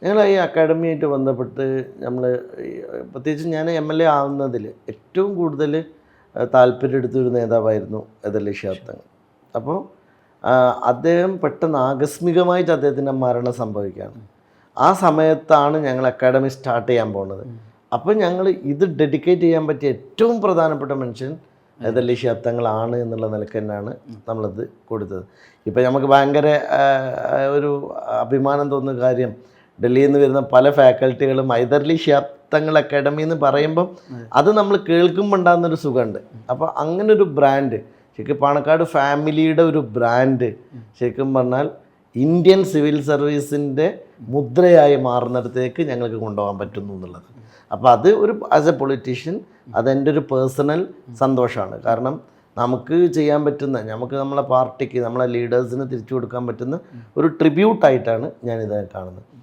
ഞങ്ങൾ ഈ അക്കാഡമിയായിട്ട് ബന്ധപ്പെട്ട് നമ്മൾ പ്രത്യേകിച്ച് ഞാൻ MLA ആവുന്നതിൽ ഏറ്റവും കൂടുതൽ താല്പര്യം എടുത്തൊരു നേതാവായിരുന്നു ഹൈദരലി ശിഹാബ് തങ്ങൾ. അപ്പോൾ അദ്ദേഹം പെട്ടെന്ന് ആകസ്മികമായിട്ട് അദ്ദേഹത്തിൻ്റെ മരണം സംഭവിക്കുകയാണ്. ആ സമയത്താണ് ഞങ്ങൾ അക്കാഡമി സ്റ്റാർട്ട് ചെയ്യാൻ പോകുന്നത്. അപ്പോൾ ഞങ്ങൾ ഇത് ഡെഡിക്കേറ്റ് ചെയ്യാൻ പറ്റിയ ഏറ്റവും പ്രധാനപ്പെട്ട മനുഷ്യൻ ഹൈദരലി ശിഹാബ് തങ്ങളാണ് എന്നുള്ള നിലയ്ക്ക് തന്നെയാണ് നമ്മളത് കൊടുത്തത്. ഇപ്പം നമുക്ക് ഭയങ്കര ഒരു അഭിമാനം തോന്നുന്ന കാര്യം, ഡൽഹിയിൽ നിന്ന് വരുന്ന പല ഫാക്കൽറ്റികളും ഹൈദരലി ശിഹാബ് തങ്ങൾ അക്കാഡമി എന്ന് പറയുമ്പം അത് നമ്മൾ കേൾക്കുമ്പോൾ ഉണ്ടാകുന്നൊരു സുഖമുണ്ട്. അപ്പോൾ അങ്ങനൊരു ബ്രാൻഡ് ശരിക്കും പാണക്കാട് ഫാമിലിയുടെ ഒരു ബ്രാൻഡ് ശരിക്കും പറഞ്ഞാൽ ഇന്ത്യൻ സിവിൽ സർവീസിൻ്റെ മുദ്രയായി മാറുന്നിടത്തേക്ക് ഞങ്ങൾക്ക് കൊണ്ടുപോകാൻ പറ്റുന്നു എന്നുള്ളത്. അപ്പോൾ അത് ഒരു ആസ് എ പൊളിറ്റീഷ്യൻ അതെൻ്റെ ഒരു പേഴ്സണൽ സന്തോഷമാണ്. കാരണം നമുക്ക് ചെയ്യാൻ പറ്റുന്ന, നമുക്ക് നമ്മളെ പാർട്ടിക്ക് നമ്മളെ ലീഡേഴ്സിന് തിരിച്ചു കൊടുക്കാൻ പറ്റുന്ന ഒരു ട്രിബ്യൂട്ടായിട്ടാണ് ഞാനിത് കാണുന്നത്.